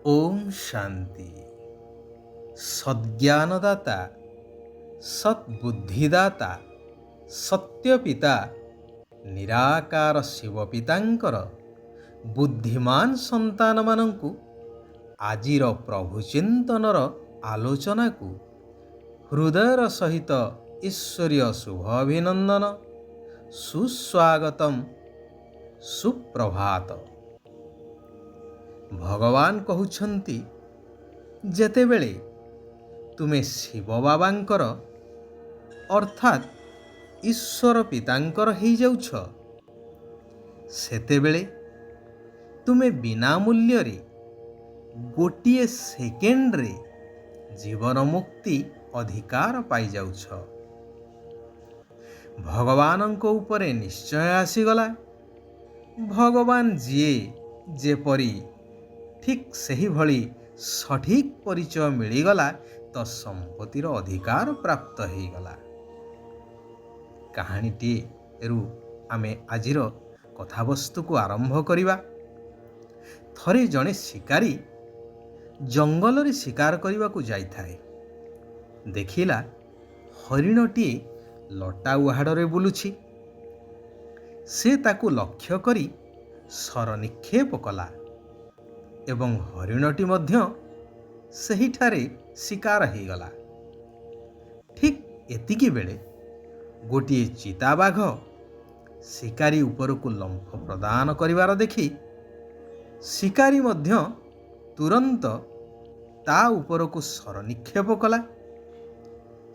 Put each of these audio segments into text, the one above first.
ओम शांति। सद्ज्ञानदाता, सद्बुद्धिदाता, सत्यपिता निराकार शिवपितांकर बुद्धिमान संतान मानंकु आजिर प्रभुचिंतनर आलोचना को हृदयर सहित ईश्वरीय शुभ अभिनंदन, सुस्वागतम, सुप्रभात। भगवान कहउछंती जेतेबेले तुमे शिव बाबांकर अर्थात ईश्वर पितांकर हो जाउछ सेतेबेले तुमे बिना मूल्य रे गोटिए सेकेंड रे जीवन मुक्ति अधिकार पाई जाउछ। भगवानंको उपरे निश्चय आसीगला। भगवान जीए जेपरी ठीक सही भली सठिक परिचय मिलीगला तो संपत्तिर अधिकार प्राप्त हो गला। कहानीटी रु आमे आजिर कथावस्तु को आरंभ करिबा। थरे जने शिकारी जंगल रे शिकार करने को जाइथाए। देखिला हरिणटी लटा उहाड़े बुलुछि। से ताकू लक्ष्य करी सर निक्षेप कला एवं हरिणटी मध्य सहीठारे शिकार हो गला। ठीक एतिकी बेले गोटिए चिताबाघ शिकारी उपर को लंफ प्रदान करिवार देखि शिकारी मध्य तुरंत ता उपर को सर निक्षेप कला।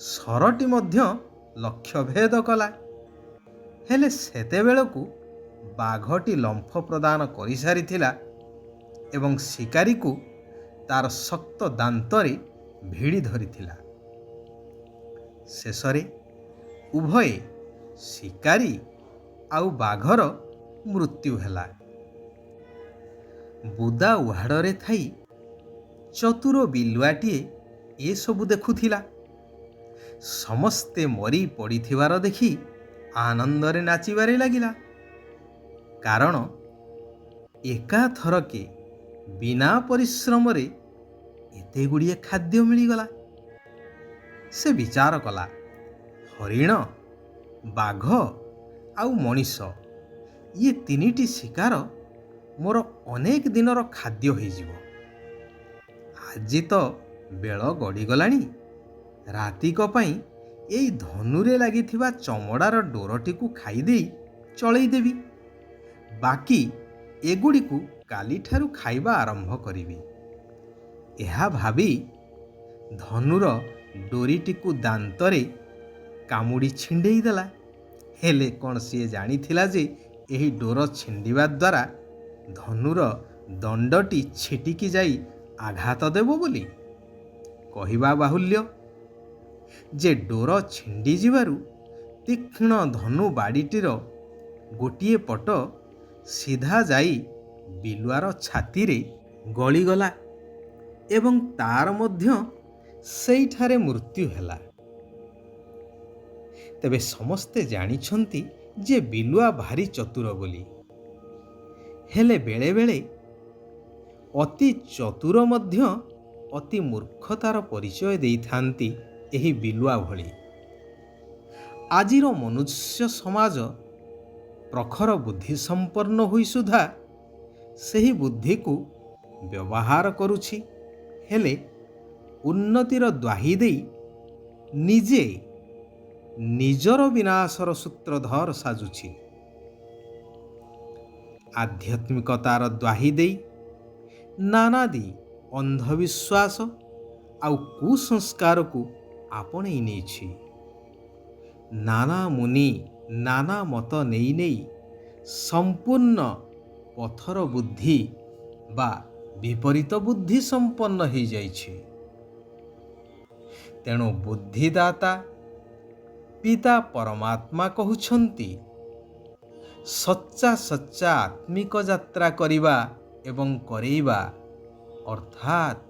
सरटी मध्य लक्ष्य भेद कला। हेले सेतेबेलकु बाघटी लंफ प्रदान करि सारिथिला एवं शिकारी को तार शक्त दांतरे भिड़ी धरिथिला। शेषरे उभय शिकारी आउ बाघर मृत्यु हेला। बुदा उहाड़े थाई चतुर बिलुआटीए ए सबु देखुथिला। समस्ते मरी पड़िथिवार देखि आनंदरे नाचिबारे लागिला। कारण एका थरके बिना परिश्रम रे एते गुड़िए खाद्य मिलीगला। से विचार कला, हरिण, बाघ आउ मनीष ये तीनिटी शिकार मोर अनेक दिनर खाद्य होइजिवो। आज तो बेल गड़ीगलाणी। रातिक पई एई धनुरे लागिथिबा चमड़ार डोरटी को खाईदे चलई देवी। बाकी एगुड़ी को काली ठारू खाइबा आरंभ करिबी। एहा भाबी धनुर डोरीटी को दांतरे कामुड़ी छिंडेई देला। हेले कौन सी जानिथिला जे एही डोर छिंडिबा द्वारा धनुर दंडटी छिटिकी जाई आघात देबो बोली। कहिबा बाहुल्य जे डोर छिंडी जिबारु तीक्ष्ण धनु बाड़ीटीर गोटिए पट सीधा जाई बिलुआर छाती रे गलीगला एवं तार मध्य सेइठारे मृत्यु हेला। तेबे समस्ते जानिछंती जे बिलुआ भारी चतुर बोली। हेले बेले बेले अति चतुर मध्य अति मूर्खतार परिचय देइथांती एही बिलुआ भली। आजिर मनुष्य समाज प्रखर बुद्धि संपन्न होई सुधा सही बुद्धि को व्यवहार करुछि। हेले उन्नतिर द्वाही देई निजे निजर विनाशर सूत्रधर साजुछि। आध्यात्मिकतार द्वाही देई नानादी अंधविश्वास आउ कुसंस्कार को आपणई नेछि। नाना मुनि नाना मत नेई नेई संपूर्ण पथर बुद्धि बा विपरीत बुद्धि संपन्न हो जाइछि। तेणु बुद्धिदाता पिता परमात्मा कहउछंती सच्चा सच्चा आत्मिक यात्रा करिबा एवं करेइबा अर्थात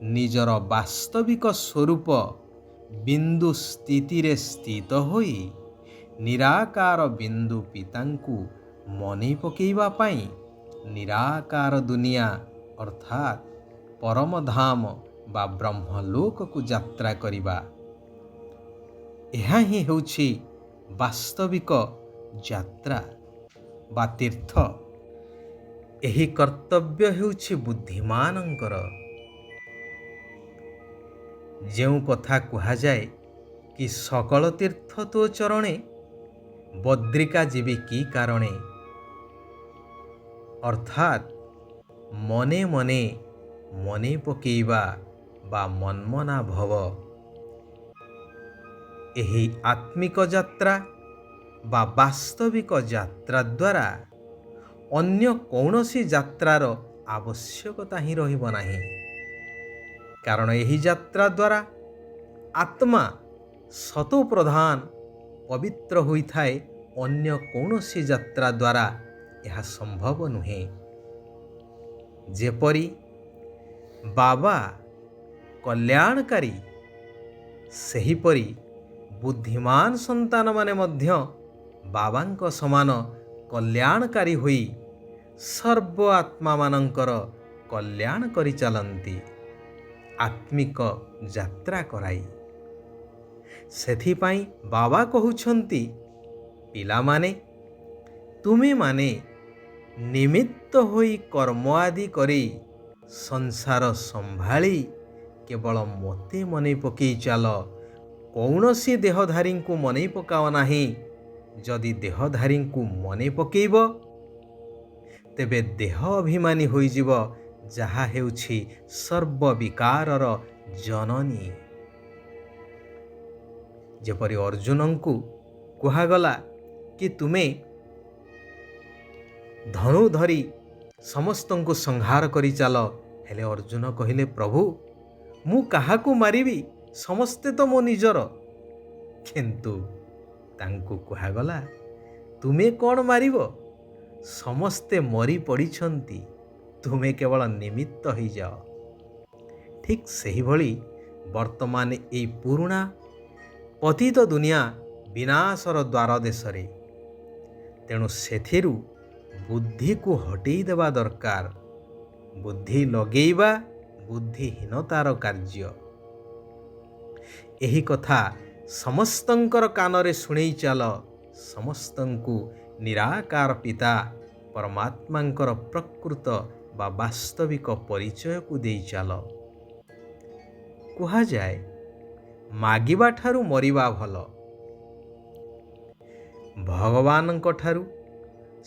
निजर वास्तविक स्वरूप बिंदु स्थिति रे स्थित होई निराकार बिंदु पितांकु मने पकेइबा पाई निराकार दुनिया अर्थात ପରମଧାମ ବା ବ୍ରହ୍ମଲୋକକୁ ଯାତ୍ରା କରିବା। ଏହା ହିଁ ହେଉଛି ବାସ୍ତବିକ ଯାତ୍ରା ବା ତୀର୍ଥ। ଏହି କର୍ତ୍ତବ୍ୟ ହେଉଛି ବୁଦ୍ଧିମାନଙ୍କର। ଯେଉଁ କଥା କୁହାଯାଏ କି ସକଳ ତୀର୍ଥ ତୋ ଚରଣେ, ବଦ୍ରିକା ଯିବି କି କାରଣେ, ଅର୍ଥାତ୍ ମନେ ମନେ ମନେ ପକେଇବା ବା ମନ୍ମନା ଭବ। ଏହି ଆତ୍ମିକ ଯାତ୍ରା ବା ବାସ୍ତବିକ ଯାତ୍ରା ଦ୍ୱାରା ଅନ୍ୟ କୌଣସି ଯାତ୍ରାର ଆବଶ୍ୟକତା ହିଁ ରହିବ ନାହିଁ। କାରଣ ଏହି ଯାତ୍ରା ଦ୍ୱାରା ଆତ୍ମା ଶତପ୍ରଧାନ ପବିତ୍ର ହୋଇଥାଏ। ଅନ୍ୟ କୌଣସି ଯାତ୍ରା ଦ୍ୱାରା ଏହା ସମ୍ଭବ ନୁହେଁ। ଯେପରି ବାବା କଲ୍ୟାଣକାରୀ, ସେହିପରି ବୁଦ୍ଧିମାନ ସନ୍ତାନମାନେ ମଧ୍ୟ ବାବାଙ୍କ ସମାନ କଲ୍ୟାଣକାରୀ ହୋଇ ସର୍ବ ଆତ୍ମାମାନଙ୍କର କଲ୍ୟାଣ କରିଚାଲନ୍ତି, ଆତ୍ମିକ ଯାତ୍ରା କରାଇ। ସେଥିପାଇଁ ବାବା କହୁଛନ୍ତି, ପିଲାମାନେ, ତୁମେମାନେ ନିମିତ୍ତ ହୋଇ କର୍ମ ଆଦି କରି ସଂସାର ସମ୍ଭାଳି କେବଳ ମୋତେ ମନେ ପକେଇ ଚାଲ। କୌଣସି ଦେହଧାରୀଙ୍କୁ ମନେ ପକାଅ ନାହିଁ। ଯଦି ଦେହଧାରୀଙ୍କୁ ମନେ ପକେଇବ, ତେବେ ଦେହ ଅଭିମାନୀ ହୋଇଯିବ, ଯାହା ହେଉଛି ସର୍ବବିକାରର ଜନନୀ। ଯେପରି ଅର୍ଜୁନଙ୍କୁ କୁହାଗଲା କି ତୁମେ ଧନୁ ଧରି ସମସ୍ତଙ୍କୁ ସଂହାର କରି ଚାଲ, ହେଲେ ଅର୍ଜୁନ କହିଲେ, ପ୍ରଭୁ, ମୁଁ କାହାକୁ ମାରିବି? ସମସ୍ତେ ତ ମୋ ନିଜର। କିନ୍ତୁ ତାଙ୍କୁ କୁହାଗଲା, ତୁମେ କ'ଣ ମାରିବ? ସମସ୍ତେ ମରି ପଡ଼ିଛନ୍ତି, ତୁମେ କେବଳ ନିମିତ୍ତ ହୋଇଯାଅ। ଠିକ୍ ସେହିଭଳି ବର୍ତ୍ତମାନ ଏହି ପୁରୁଣା ପତିତ ଦୁନିଆ ବିନାଶର ଦ୍ୱାର ଦେଶରେ। ତେଣୁ ସେଥିରୁ ବୁଦ୍ଧିକୁ ହଟେଇ ଦେବା ଦରକାର। ବୁଦ୍ଧି ଲଗେଇବା ବୁଦ୍ଧିହୀନତାର କାର୍ଯ୍ୟ। ଏହି କଥା ସମସ୍ତଙ୍କର କାନରେ ଶୁଣେଇ ଚାଲ। ସମସ୍ତଙ୍କୁ ନିରାକାର ପିତା ପରମାତ୍ମାଙ୍କର ପ୍ରକୃତ ବା ବାସ୍ତବିକ ପରିଚୟକୁ ଦେଇ ଚାଲ। କୁହାଯାଏ, ମାଗିବା ଠାରୁ ମରିବା ଭଲ। ଭଗବାନଙ୍କ ଠାରୁ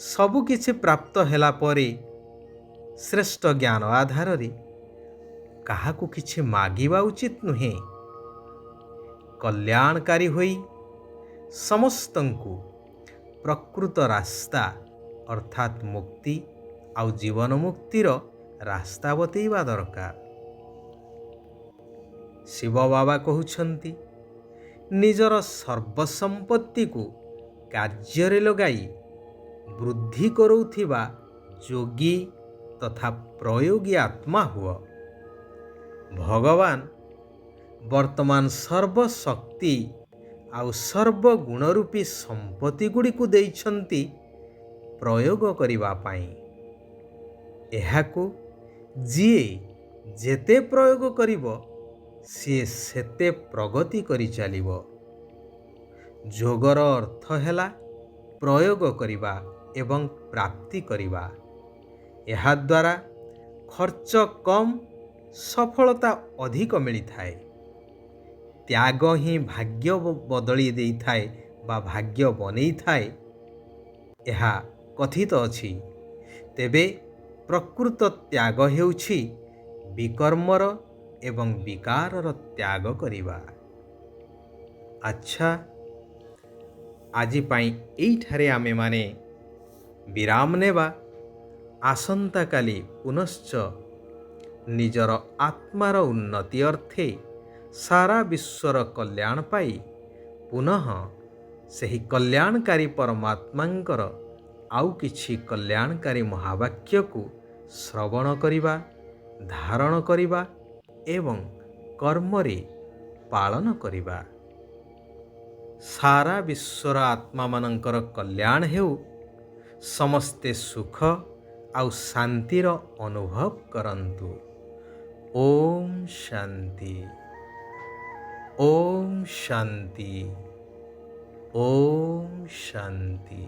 ସବୁ କିଛି ପ୍ରାପ୍ତ ହେଲା ପରେ ଶ୍ରେଷ୍ଠ ଜ୍ଞାନ ଆଧାରରେ କାହାକୁ କିଛି ମାଗିବା ଉଚିତ ନୁହେଁ। କଲ୍ୟାଣକାରୀ ହୋଇ ସମସ୍ତଙ୍କୁ ପ୍ରକୃତ ରାସ୍ତା ଅର୍ଥାତ୍ ମୁକ୍ତି ଆଉ ଜୀବନ ମୁକ୍ତିର ରାସ୍ତା ବତେଇବା ଦରକାର। ଶିବ ବାବା କହୁଛନ୍ତି, ନିଜର ସର୍ବସମ୍ପତ୍ତିକୁ କାର୍ଯ୍ୟରେ ଲଗାଇ ବୃଦ୍ଧି କରୁଥିବା ଯୋଗୀ ତଥା ପ୍ରୟୋଗୀ ଆତ୍ମା ହୁଅ। ଭଗବାନ ବର୍ତ୍ତମାନ ସର୍ବଶକ୍ତି ଆଉ ସର୍ବଗୁଣରୂପୀ ସମ୍ପତ୍ତି ଗୁଡ଼ିକୁ ଦେଇଛନ୍ତି ପ୍ରୟୋଗ କରିବା ପାଇଁ। ଏହାକୁ ଯିଏ ଯେତେ ପ୍ରୟୋଗ କରିବ, ସିଏ ସେତେ ପ୍ରଗତି କରି ଚାଲିବ। ଯୋଗର ଅର୍ଥ ହେଲା ପ୍ରୟୋଗ କରିବା ଏବଂ ପ୍ରାପ୍ତି କରିବା। ଏହାଦ୍ୱାରା ଖର୍ଚ୍ଚ କମ୍, ସଫଳତା ଅଧିକ ମିଳିଥାଏ। ତ୍ୟାଗ ହିଁ ଭାଗ୍ୟ ବଦଳି ଦେଇଥାଏ ବା ଭାଗ୍ୟ ବନେଇଥାଏ, ଏହା କଥିତ ଅଛି। ତେବେ ପ୍ରକୃତ ତ୍ୟାଗ ହେଉଛି ବିକର୍ମର ଏବଂ ବିକାରର ତ୍ୟାଗ କରିବା। ଆଚ୍ଛା, ଆଜି ପାଇଁ ଏଇଠାରେ ଆମେମାନେ ବିରାମ ନେବା। ଆସନ୍ତାକାଲି ପୁନଶ୍ଚ ନିଜର ଆତ୍ମାର ଉନ୍ନତି ଅର୍ଥେ ସାରା ବିଶ୍ୱର କଲ୍ୟାଣ ପାଇ ପୁନଃ ସେହି କଲ୍ୟାଣକାରୀ ପରମାତ୍ମାଙ୍କର ଆଉ କିଛି କଲ୍ୟାଣକାରୀ ମହାବାକ୍ୟକୁ ଶ୍ରବଣ କରିବା, ଧାରଣ କରିବା ଏବଂ କର୍ମରେ ପାଳନ କରିବା। ସାରା ବିଶ୍ୱର ଆତ୍ମାମାନଙ୍କର କଲ୍ୟାଣ ହେଉ। ସମସ୍ତେ ସୁଖ ଆଉ ଶାନ୍ତିର ଅନୁଭବ କରନ୍ତୁ। ওম শান্তি, ওম শান্তি, ওম শান্তি।